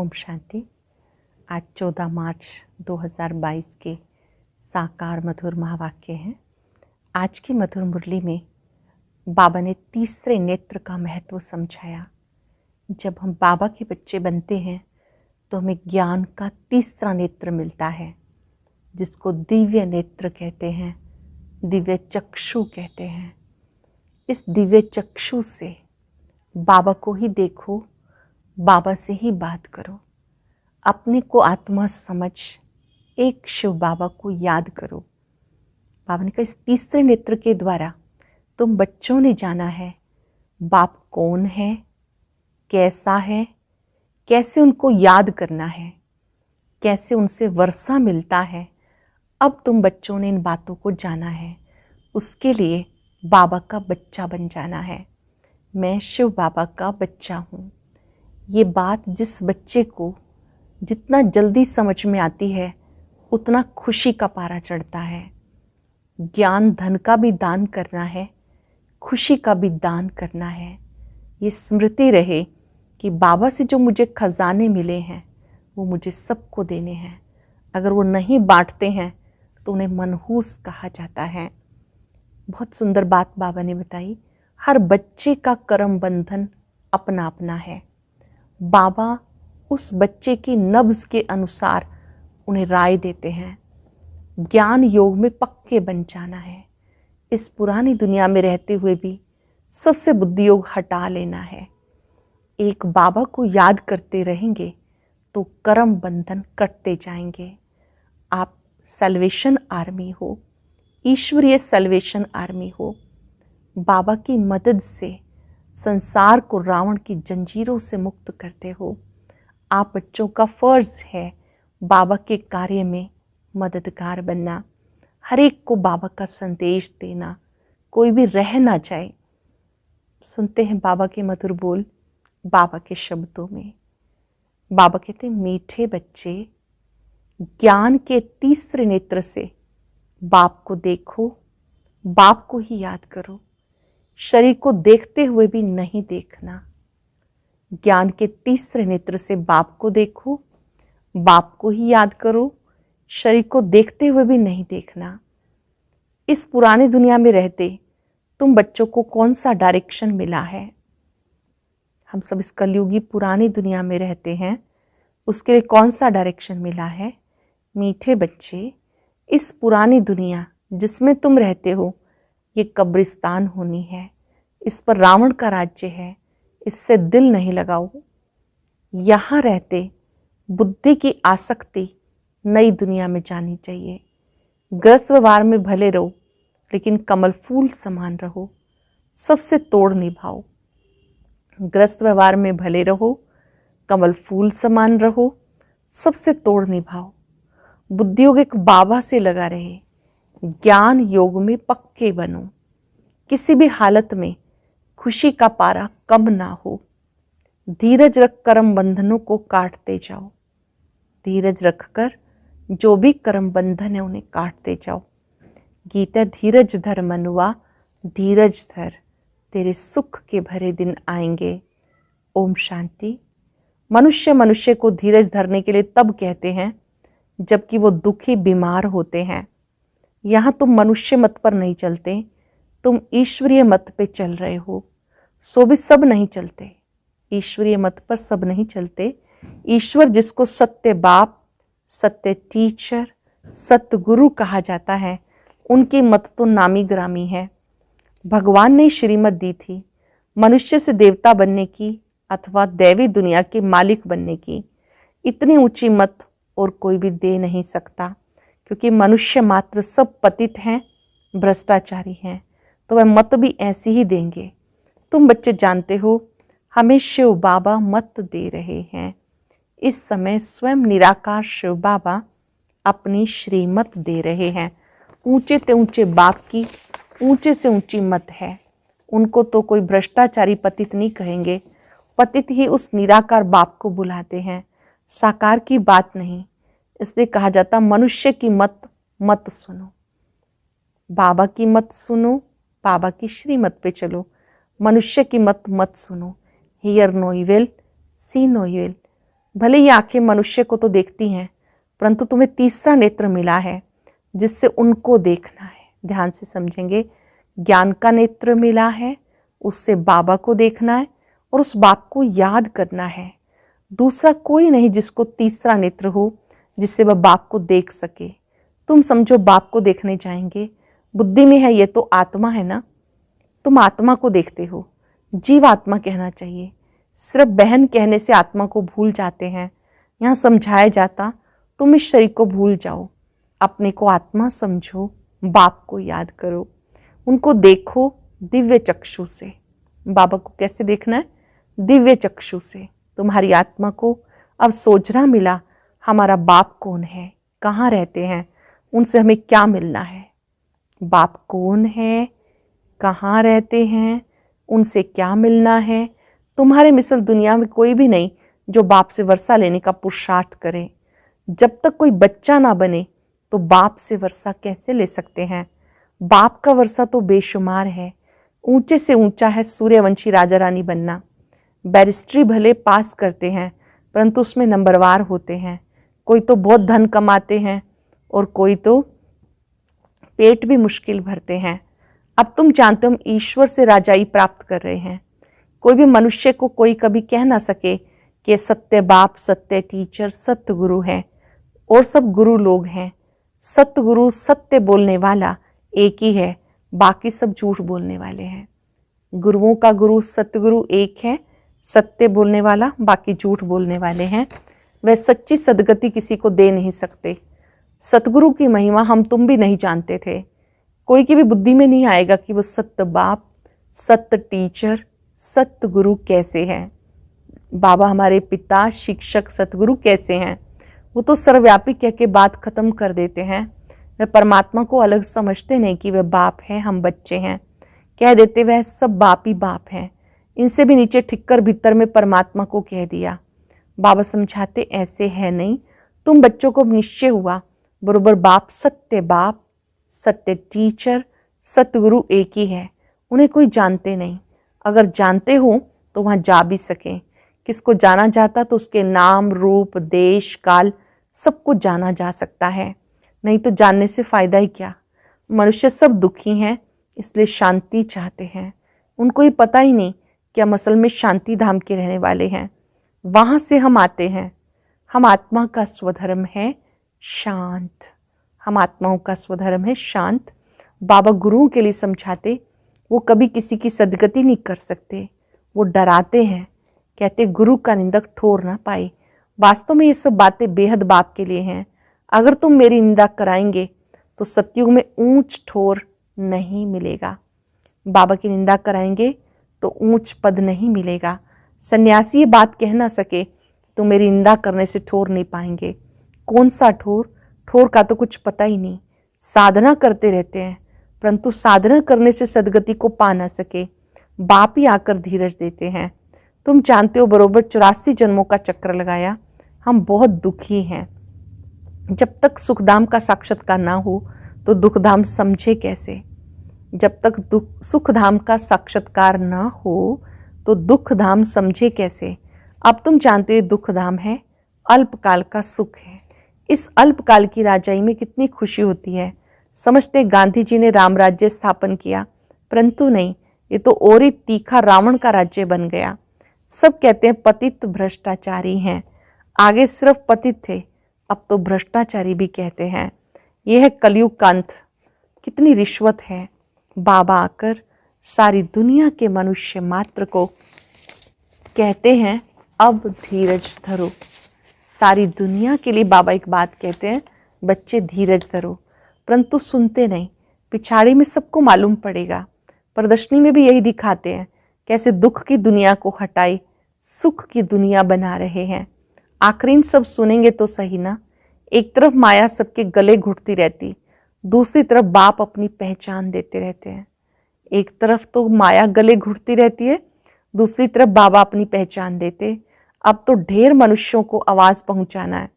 ओम शांति। आज 14 मार्च 2022 के साकार मधुर महावाक्य हैं। आज की मधुर मुरली में बाबा ने तीसरे नेत्र का महत्व समझाया। जब हम बाबा के बच्चे बनते हैं तो हमें ज्ञान का तीसरा नेत्र मिलता है, जिसको दिव्य नेत्र कहते हैं, दिव्य चक्षु कहते हैं। इस दिव्य चक्षु से बाबा को ही देखो, बाबा से ही बात करो, अपने को आत्मा समझ एक शिव बाबा को याद करो। बाबा ने कहा इस तीसरे नेत्र के द्वारा तुम बच्चों ने जाना है बाप कौन है, कैसा है, कैसे उनको याद करना है, कैसे उनसे वर्षा मिलता है। अब तुम बच्चों ने इन बातों को जाना है, उसके लिए बाबा का बच्चा बन जाना है। मैं शिव बाबा का बच्चा हूँ। ये बात जिस बच्चे को जितना जल्दी समझ में आती है उतना खुशी का पारा चढ़ता है। ज्ञान धन का भी दान करना है, खुशी का भी दान करना है। ये स्मृति रहे कि बाबा से जो मुझे खजाने मिले हैं वो मुझे सबको देने हैं। अगर वो नहीं बांटते हैं तो उन्हें मनहूस कहा जाता है। बहुत सुंदर बात बाबा ने बताई। हर बच्चे का कर्म बंधन अपना अपना है। बाबा उस बच्चे की नब्ज के अनुसार उन्हें राय देते हैं। ज्ञान योग में पक्के बन जाना है। इस पुरानी दुनिया में रहते हुए भी सबसे बुद्धि योग हटा लेना है। एक बाबा को याद करते रहेंगे तो कर्म बंधन कटते जाएंगे। आप सल्वेशन आर्मी हो, ईश्वरीय सल्वेशन आर्मी हो। बाबा की मदद से संसार को रावण की जंजीरों से मुक्त करते हो। आप बच्चों का फर्ज है बाबा के कार्य में मददगार बनना, हर एक को बाबा का संदेश देना, कोई भी रह ना जाए। सुनते हैं बाबा के मधुर बोल बाबा के शब्दों में। बाबा कहते हैं मीठे बच्चे, ज्ञान के तीसरे नेत्र से बाप को देखो, बाप को ही याद करो। शरीर को देखते हुए भी नहीं देखना। ज्ञान के तीसरे नेत्र से बाप को देखो, बाप को ही याद करो, शरीर को देखते हुए भी नहीं देखना। इस पुरानी दुनिया में रहते तुम बच्चों को कौन सा डायरेक्शन मिला है? हम सब इस कलयुगी पुरानी दुनिया में रहते हैं, उसके लिए कौन सा डायरेक्शन मिला है? मीठे बच्चे, इस पुरानी दुनिया जिसमें तुम रहते हो ये कब्रिस्तान होनी है। इस पर रावण का राज्य है, इससे दिल नहीं लगाओ। यहाँ रहते बुद्धि की आसक्ति नई दुनिया में जानी चाहिए। ग्रस्त व्यवहार में भले रहो लेकिन कमल फूल समान रहो, सबसे तोड़ निभाओ। ग्रस्त व्यवहार में भले रहो, कमल फूल समान रहो, सबसे तोड़ निभाओ। बुद्धि योग एक बाबा से लगा रहे, ज्ञान योग में पक्के बनो। किसी भी हालत में खुशी का पारा कम ना हो। धीरज रख कर्म बंधनों को काटते जाओ। धीरज रखकर जो भी कर्म बंधन है उन्हें काटते जाओ। गीता धीरज धर मनुआ, धीरज धर, तेरे सुख के भरे दिन आएंगे। ओम शांति। मनुष्य मनुष्य को धीरज धरने के लिए तब कहते हैं जबकि वो दुखी बीमार होते हैं। यहाँ तुम मनुष्य मत पर नहीं चलते, तुम ईश्वरीय मत पे चल रहे हो। सो भी सब नहीं चलते, ईश्वरीय मत पर सब नहीं चलते। ईश्वर जिसको सत्य बाप, सत्य टीचर, सत्य गुरु कहा जाता है, उनकी मत तो नामी ग्रामी है। भगवान ने श्रीमत दी थी मनुष्य से देवता बनने की अथवा दैवी दुनिया के मालिक बनने की। इतनी ऊंची मत और कोई भी दे नहीं सकता, क्योंकि मनुष्य मात्र सब पतित हैं, भ्रष्टाचारी हैं, तो वह मत भी ऐसी ही देंगे। तुम बच्चे जानते हो हमें शिव बाबा मत दे रहे हैं। इस समय स्वयं निराकार शिव बाबा अपनी श्रीमत दे रहे हैं। ऊंचे से ऊंचे बाप की ऊंचे से ऊंची मत है। उनको तो कोई भ्रष्टाचारी पतित नहीं कहेंगे, पतित ही उस निराकार बाप को बुलाते हैं, साकार की बात नहीं। इसलिए कहा जाता मनुष्य की मत मत सुनो, बाबा की मत सुनो, बाबा की श्रीमत पे चलो। मनुष्य की मत मत सुनो। Hear no evil, see no evil. भले ये आंखें मनुष्य को तो देखती हैं, परंतु तुम्हें तीसरा नेत्र मिला है जिससे उनको देखना है। ध्यान से समझेंगे, ज्ञान का नेत्र मिला है, उससे बाबा को देखना है और उस बाप को याद करना है। दूसरा कोई नहीं जिसको तीसरा नेत्र हो, जिससे वह बाप को देख सके। तुम समझो बाप को देखने जाएंगे, बुद्धि में है ये तो आत्मा है ना, तुम आत्मा को देखते हो। जीव आत्मा कहना चाहिए, सिर्फ बहन कहने से आत्मा को भूल जाते हैं। यहाँ समझाया जाता तुम इस शरीर को भूल जाओ, अपने को आत्मा समझो, बाप को याद करो, उनको देखो दिव्य चक्षु से। बाबा को कैसे देखना है? दिव्य चक्षु से। तुम्हारी आत्मा को अब सोचना मिला, हमारा बाप कौन है, कहाँ रहते हैं, उनसे हमें क्या मिलना है। बाप कौन है, कहाँ रहते हैं, उनसे क्या मिलना है। तुम्हारे मिसल दुनिया में कोई भी नहीं जो बाप से वर्षा लेने का पुरुषार्थ करे। जब तक कोई बच्चा ना बने तो बाप से वर्षा कैसे ले सकते हैं? बाप का वर्षा तो बेशुमार है। ऊंचे से ऊंचा है सूर्यवंशी राजा रानी बनना। बैरिस्ट्री भले पास करते हैं, परंतु उसमें नंबरवार होते हैं। कोई तो बहुत धन कमाते हैं और कोई तो पेट भी मुश्किल भरते हैं। अब तुम जानते हो हम ईश्वर से राजाई प्राप्त कर रहे हैं। कोई भी मनुष्य को कोई कभी कह ना सके कि सत्य बाप, सत्य टीचर, सत्य गुरु है और सब गुरु लोग हैं। सत्य गुरु, सत्य बोलने वाला एक ही है, बाकी सब झूठ बोलने वाले हैं। गुरुओं का गुरु सतगुरु एक है, सत्य बोलने वाला, बाकी झूठ बोलने वाले हैं। वह सच्ची सदगति किसी को दे नहीं सकते। सतगुरु की महिमा हम तुम भी नहीं जानते थे। कोई की भी बुद्धि में नहीं आएगा कि वो सत्य बाप, सत्य टीचर, सत्य गुरु कैसे हैं। बाबा हमारे पिता, शिक्षक, सतगुरु कैसे हैं, वो तो सर्वव्यापी कह के बात खत्म कर देते हैं। वे परमात्मा को अलग समझते नहीं कि वह बाप है, हम बच्चे हैं। कह देते वह सब बाप ही बाप हैं। इनसे भी नीचे ठिक्कर भीतर में परमात्मा को कह दिया। बाबा समझाते ऐसे है नहीं। तुम बच्चों को निश्चय हुआ बरोबर बाप, सत्य बाप, सत्य टीचर, सतगुरु एक ही है। उन्हें कोई जानते नहीं। अगर जानते हो तो वहां जा भी सकें। किसको जाना जाता तो उसके नाम, रूप, देश, काल सब कुछ जाना जा सकता है। नहीं तो जानने से फायदा ही क्या। मनुष्य सब दुखी हैं, इसलिए शांति चाहते हैं। उनको ये पता ही नहीं कि हम असल में शांति धाम के रहने वाले हैं। वहां से हम आते हैं। हम आत्मा का स्वधर्म है शांत। हम आत्माओं का स्वधर्म है शांत। बाबा गुरुओं के लिए समझाते, वो कभी किसी की सदगति नहीं कर सकते। वो डराते हैं, कहते गुरु का निंदक ठोर ना पाए। वास्तव में ये सब बातें बेहद बाप के लिए हैं। अगर तुम मेरी निंदा कराएंगे तो सतयुग में ऊंच ठोर नहीं मिलेगा। बाबा की निंदा कराएंगे तो ऊंच पद नहीं मिलेगा। सन्यासी ये बात कह ना सके तो मेरी निंदा करने से ठोर नहीं पाएंगे। कौन सा ठोर? ठोर का तो कुछ पता ही नहीं। साधना करते रहते हैं, परंतु साधना करने से सदगति को पा ना सके। बाप ही आकर धीरज देते हैं। तुम जानते हो बरोबर 84 जन्मों का चक्र लगाया। हम बहुत दुखी हैं। जब तक सुखधाम का साक्षात्कार ना हो तो दुखधाम समझे कैसे? जब तक सुखधाम का साक्षात्कार ना हो तो दुखधाम समझे कैसे? अब तुम जानते हो दुखधाम है, अल्पकाल का सुख है। इस अल्पकाल की राजाई में कितनी खुशी होती है। समझते गांधी जी ने राम राज्य स्थापन किया, परंतु नहीं, ये तो और ही तीखा रावण का राज्य बन गया। सब कहते हैं पतित भ्रष्टाचारी हैं। आगे सिर्फ पतित थे, अब तो भ्रष्टाचारी भी कहते हैं। यह है कलयुग का अंत। कितनी रिश्वत है। बाबा आकर सारी दुनिया के मनुष्य मात्र को कहते हैं अब धीरज धरो। सारी दुनिया के लिए बाबा एक बात कहते हैं, बच्चे धीरज धरो, परंतु सुनते नहीं। पिछाड़ी में सबको मालूम पड़ेगा। प्रदर्शनी में भी यही दिखाते हैं, कैसे दुख की दुनिया को हटाई सुख की दुनिया बना रहे हैं। आखिरी सब सुनेंगे तो सही ना। एक तरफ माया सबके गले घुटती रहती, दूसरी तरफ बाप अपनी पहचान देते रहते हैं। एक तरफ तो माया गले घुटती रहती है, दूसरी तरफ बाबा अपनी पहचान देते। अब तो ढेर मनुष्यों को आवाज पहुंचाना है।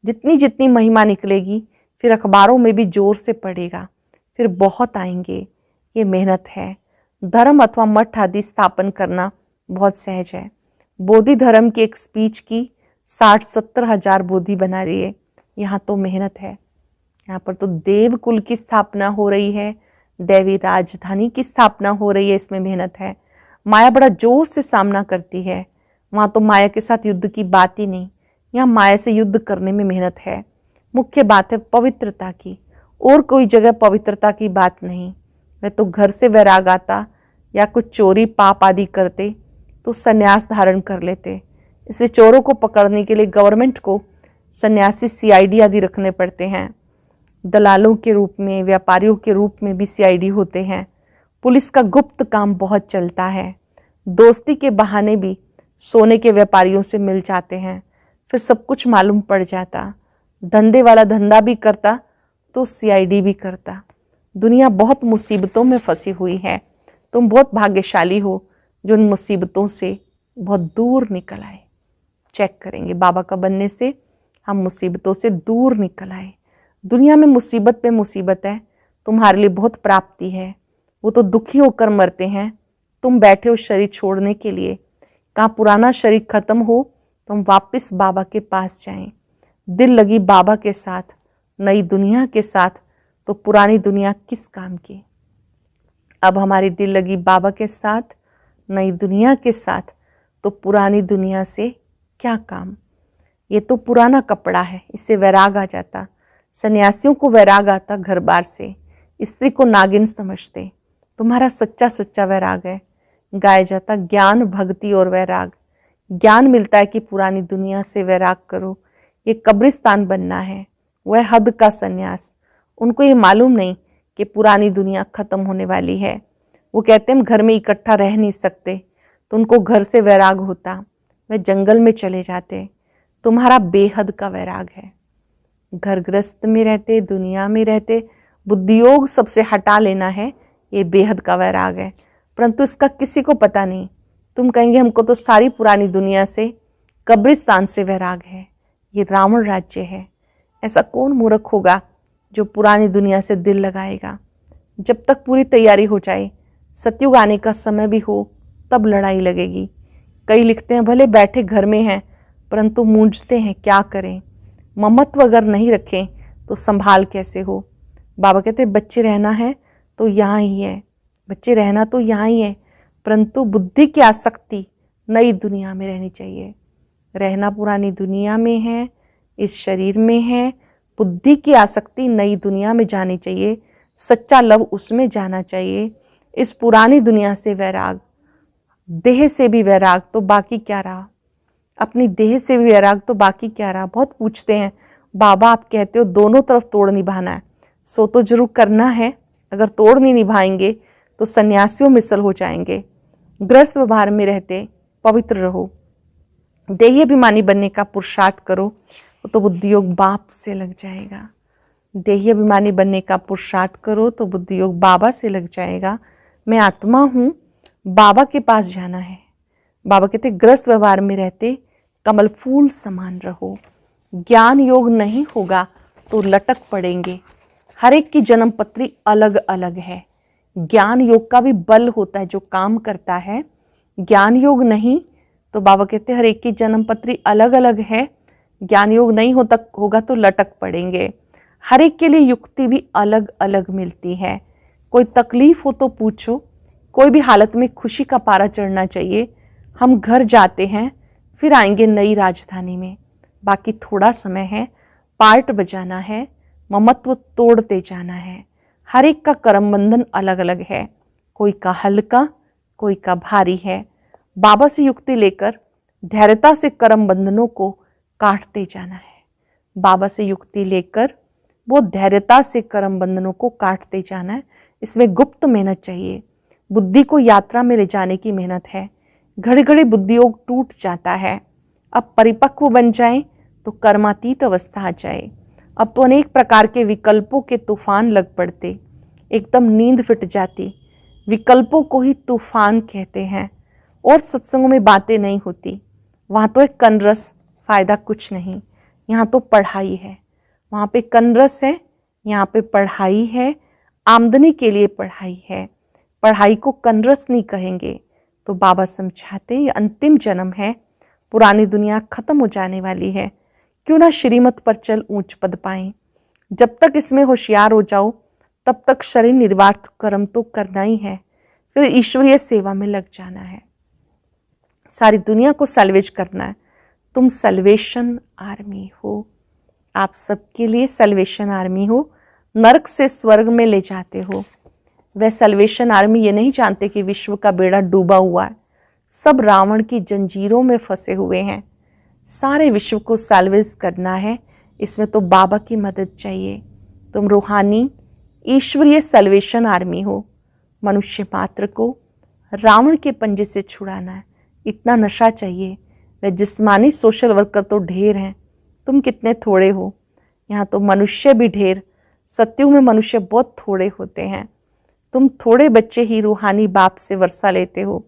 जितनी जितनी महिमा निकलेगी फिर अखबारों में भी जोर से पड़ेगा, फिर बहुत आएंगे। ये मेहनत है। धर्म अथवा मठ आदि स्थापन करना बहुत सहज है। बोधि धर्म की एक स्पीच की 60-70 हजार बोधि बना रही है। यहाँ तो मेहनत है, यहाँ पर तो देव कुल की स्थापना हो रही है, दैवी राजधानी की स्थापना हो रही है, इसमें मेहनत है। माया बड़ा जोर से सामना करती है, वहाँ तो माया के साथ युद्ध की बात ही नहीं, यहाँ माया से युद्ध करने में मेहनत है। मुख्य बात है पवित्रता की, और कोई जगह पवित्रता की बात नहीं। वह तो घर से वैराग आता या कुछ चोरी पाप आदि करते तो संन्यास धारण कर लेते। इसलिए चोरों को पकड़ने के लिए गवर्नमेंट को सन्यासी सीआईडी आदि रखने पड़ते हैं। दलालों के रूप में, व्यापारियों के रूप में भी सीआईडी होते हैं। पुलिस का गुप्त काम बहुत चलता है। दोस्ती के बहाने भी सोने के व्यापारियों से मिल जाते हैं, फिर सब कुछ मालूम पड़ जाता। धंधे वाला धंधा भी करता तो सीआईडी भी करता। दुनिया बहुत मुसीबतों में फंसी हुई है। तुम बहुत भाग्यशाली हो जो उन मुसीबतों से बहुत दूर निकल आए। चेक करेंगे बाबा का बनने से हम मुसीबतों से दूर निकल आए। दुनिया में मुसीबत पे मुसीबत है, तुम्हारे लिए बहुत प्राप्ति है। वो तो दुखी होकर मरते हैं, तुम बैठे हो शरीर छोड़ने के लिए। कहाँ पुराना शरीर खत्म हो तो हम वापस बाबा के पास जाएं। दिल लगी बाबा के साथ, नई दुनिया के साथ, तो पुरानी दुनिया किस काम की। अब हमारी दिल लगी बाबा के साथ, नई दुनिया के साथ, तो पुरानी दुनिया से क्या काम। ये तो पुराना कपड़ा है, इससे वैराग आ जाता। सन्यासियों को वैराग आता घर बार से, स्त्री को नागिन समझते। तुम्हारा सच्चा सच्चा वैराग है। गाया जाता ज्ञान, भक्ति और वैराग। ज्ञान मिलता है कि पुरानी दुनिया से वैराग करो, ये कब्रिस्तान बनना है। वह हद का सन्यास। उनको ये मालूम नहीं कि पुरानी दुनिया खत्म होने वाली है। वो कहते हम घर में इकट्ठा रह नहीं सकते, तो उनको घर से वैराग होता, वे जंगल में चले जाते। तुम्हारा बेहद का वैराग है। घर गृहस्थ में रहते, दुनिया में रहते, बुद्धियोग सबसे हटा लेना है, ये बेहद का वैराग है। परंतु इसका किसी को पता नहीं। तुम कहेंगे हमको तो सारी पुरानी दुनिया से, कब्रिस्तान से वैराग है, ये रावण राज्य है। ऐसा कौन मूर्ख होगा जो पुरानी दुनिया से दिल लगाएगा। जब तक पूरी तैयारी हो जाए, सतयुग आने का समय भी हो, तब लड़ाई लगेगी। कई लिखते हैं भले बैठे घर में हैं, परंतु मूंझते हैं क्या करें। ममत्व अगर नहीं रखें तो संभाल कैसे हो। बाबा कहते बच्चे रहना है तो यहाँ ही है, बच्चे रहना तो यहाँ ही है, परंतु बुद्धि की आसक्ति नई दुनिया में रहनी चाहिए। रहना पुरानी दुनिया में है, इस शरीर में है, बुद्धि की आसक्ति नई दुनिया में जानी चाहिए। सच्चा लव उसमें जाना चाहिए। इस पुरानी दुनिया से वैराग, देह से भी वैराग, तो बाकी क्या रहा। अपनी देह से भी वैराग, तो बाकी क्या रहा। बहुत पूछते हैं बाबा आप कहते हो दोनों तरफ तोड़ निभाना है, सो तो जरूर करना है। अगर तोड़ नहीं निभाएंगे तो सन्यासियों मिसल हो जाएंगे। गृहस्थ व्यवहार में रहते पवित्र रहो। देही अभिमानी बनने का पुरुषार्थ करो तो बुद्धियोग बाप से लग जाएगा। देही अभिमानी बनने का पुरुषार्थ करो तो बुद्धियोग बाबा से लग जाएगा। मैं आत्मा हूँ, बाबा के पास जाना है। बाबा कहते ग्रस्त व्यवहार में रहते कमल फूल समान रहो। ज्ञान योग नहीं होगा तो लटक पड़ेंगे। हर एक की जन्म पत्री अलग अलग है। ज्ञान योग का भी बल होता है जो काम करता है। ज्ञान योग नहीं तो बाबा कहते हर एक की जन्म पत्री अलग अलग है। ज्ञान योग नहीं होगा तो लटक पड़ेंगे। हर एक के लिए युक्ति भी अलग अलग मिलती है। कोई तकलीफ हो तो पूछो। कोई भी हालत में खुशी का पारा चढ़ना चाहिए। हम घर जाते हैं, फिर आएंगे नई राजधानी में। बाकी थोड़ा समय है, पार्ट बजाना है, ममत्व तोड़ते जाना है। हर एक का कर्म बंधन अलग अलग है। कोई का हल्का, कोई का भारी है। बाबा से युक्ति लेकर धैर्यता से कर्म बंधनों को काटते जाना है। बाबा से युक्ति लेकर वो धैर्यता से कर्म बंधनों को काटते जाना है। इसमें गुप्त मेहनत चाहिए। बुद्धि को यात्रा में ले जाने की मेहनत है। घड़ी घड़ी बुद्धियोग टूट जाता है। अब परिपक्व बन जाएं तो कर्मातीत अवस्था आ जाए। अब तो अनेक प्रकार के विकल्पों के तूफान लग पड़ते, एकदम नींद फिट जाती। विकल्पों को ही तूफान कहते हैं। और सत्संगों में बातें नहीं होती, वहाँ तो एक कनरस, फायदा कुछ नहीं। यहाँ तो पढ़ाई है, वहाँ पे कनरस है, यहाँ पे पढ़ाई है। आमदनी के लिए पढ़ाई है। पढ़ाई को कनरस नहीं कहेंगे। तो बाबा समझाते ये अंतिम जन्म है, पुरानी दुनिया खत्म हो जाने वाली है, क्यों ना श्रीमत पर चल ऊंच पद पाएं। जब तक इसमें होशियार हो जाओ तब तक शरीर निर्वार्थ कर्म तो करना ही है, फिर ईश्वरीय सेवा में लग जाना है। सारी दुनिया को सल्वेज करना है। तुम सल्वेशन आर्मी हो। आप सबके लिए सल्वेशन आर्मी हो, नरक से स्वर्ग में ले जाते हो। वह सल्वेशन आर्मी ये नहीं जानते कि विश्व का बेड़ा डूबा हुआ है, सब रावण की जंजीरों में फंसे हुए हैं। सारे विश्व को सल्वेज करना है, इसमें तो बाबा की मदद चाहिए। तुम रूहानी ईश्वरीय सल्वेशन आर्मी हो। मनुष्य मात्र को रावण के पंजे से छुड़ाना है, इतना नशा चाहिए। वह जिस्मानी सोशल वर्कर तो ढेर हैं, तुम कितने थोड़े हो। यहाँ तो मनुष्य भी ढेर, सत्युग में मनुष्य बहुत थोड़े होते हैं। तुम थोड़े बच्चे ही रूहानी बाप से वर्षा लेते हो।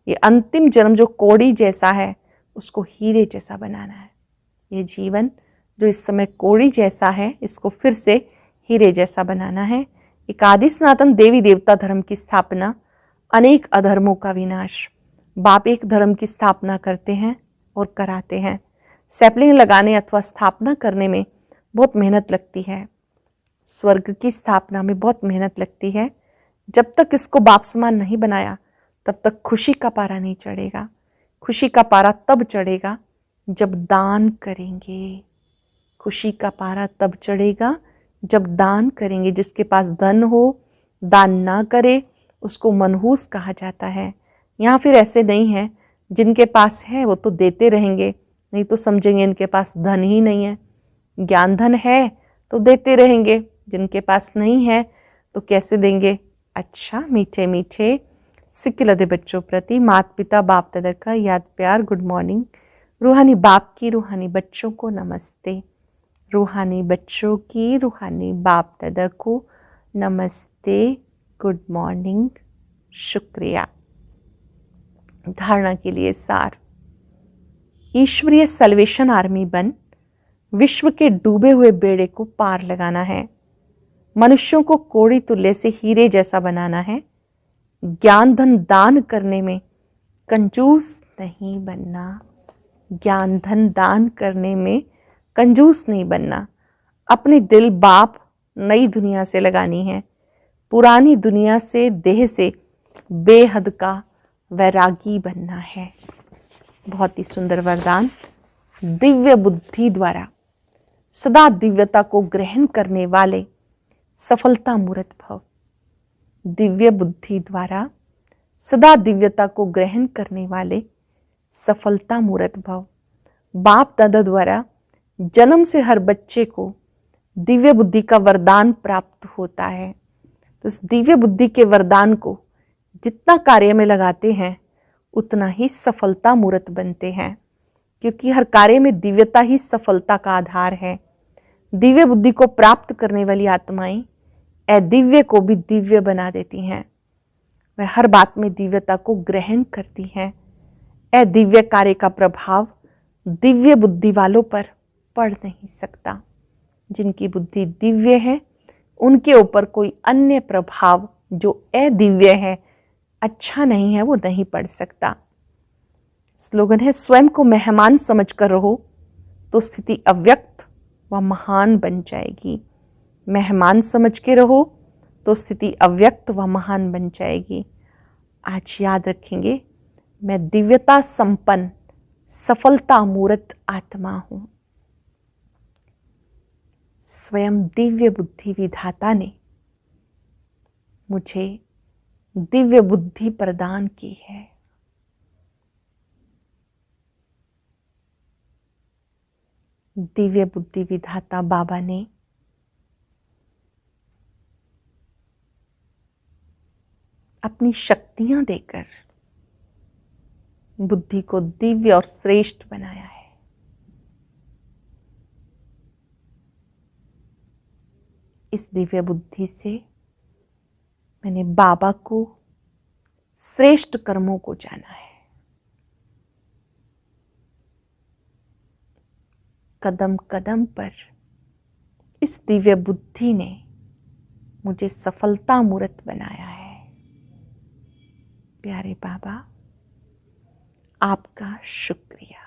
ये अंतिम जन्म जो कोड़ी जैसा है उसको हीरे जैसा बनाना है। ये जीवन जो इस समय कोड़ी जैसा है इसको फिर से हीरे जैसा बनाना है। एक आदि सनातन देवी देवता धर्म की स्थापना, अनेक अधर्मों का विनाश। बाप एक धर्म की स्थापना करते हैं और कराते हैं। सैपलिंग लगाने अथवा स्थापना करने में बहुत मेहनत लगती है, स्वर्ग की स्थापना में बहुत मेहनत लगती है। जब तक इसको बाप समान नहीं बनाया तब तक खुशी का पारा नहीं चढ़ेगा। खुशी का पारा तब चढ़ेगा जब दान करेंगे। खुशी का पारा तब चढ़ेगा जब दान करेंगे। जिसके पास धन हो दान ना करे उसको मनहूस कहा जाता है। यहाँ फिर ऐसे नहीं है, जिनके पास है वो तो देते रहेंगे, नहीं तो समझेंगे इनके पास धन ही नहीं है। ज्ञान धन है तो देते रहेंगे, जिनके पास नहीं है तो कैसे देंगे। अच्छा मीठे मीठे सिक्किलदे बच्चों प्रति माता पिता बाप दादा का याद प्यार गुड मॉर्निंग। रूहानी बाप की रूहानी बच्चों को नमस्ते। रूहानी बच्चों की रूहानी बाप दादा को नमस्ते, गुड मॉर्निंग, शुक्रिया। धारणा के लिए सार। ईश्वरीय सल्वेशन आर्मी बन विश्व के डूबे हुए बेड़े को पार लगाना है। मनुष्यों को कोड़ी तुल्य से हीरे जैसा बनाना है। ज्ञान धन दान करने में कंजूस नहीं बनना। ज्ञान धन दान करने में कंजूस नहीं बनना। अपनी दिल बाप नई दुनिया से लगानी है। पुरानी दुनिया से देह से बेहद का वैरागी बनना है। बहुत ही सुंदर वरदान। दिव्य बुद्धि द्वारा सदा दिव्यता को ग्रहण करने वाले सफलता मूर्त भव। दिव्य बुद्धि द्वारा सदा दिव्यता को ग्रहण करने वाले सफलता मूर्त भव। बाप दादा द्वारा जन्म से हर बच्चे को दिव्य बुद्धि का वरदान प्राप्त होता है। तो इस दिव्य बुद्धि के वरदान को जितना कार्य में लगाते हैं उतना ही सफलता मूर्त बनते हैं, क्योंकि हर कार्य में दिव्यता ही सफलता का आधार है। दिव्य बुद्धि को प्राप्त करने वाली आत्माएं अदिव्य को भी दिव्य बना देती हैं। वह हर बात में दिव्यता को ग्रहण करती हैं। अदिव्य कार्य का प्रभाव दिव्य बुद्धि वालों पर पड़ नहीं सकता। जिनकी बुद्धि दिव्य है उनके ऊपर कोई अन्य प्रभाव जो अदिव्य है, अच्छा नहीं है, वो नहीं पड़ सकता। स्लोगन है स्वयं को मेहमान समझकर रहो तो स्थिति अव्यक्त व महान बन जाएगी। मेहमान समझ के रहो तो स्थिति अव्यक्त व महान बन जाएगी। आज याद रखेंगे, मैं दिव्यता संपन्न सफलता मूर्त आत्मा हूं। स्वयं दिव्य बुद्धि विधाता ने मुझे दिव्य बुद्धि प्रदान की है। दिव्य बुद्धि विधाता बाबा ने अपनी शक्तियां देकर बुद्धि को दिव्य और श्रेष्ठ बनाया है। इस दिव्य बुद्धि से मैंने बाबा को श्रेष्ठ कर्मों को जाना है। कदम कदम पर इस दिव्य बुद्धि ने मुझे सफलता मूर्त बनाया है। प्यारे बाबा, आपका शुक्रिया।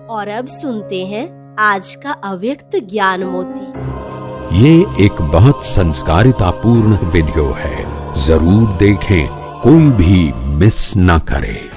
और अब सुनते हैं आज का अव्यक्त ज्ञान मोती। ये एक बहुत संस्कारितापूर्ण वीडियो है, जरूर देखें, कोई भी मिस ना करे।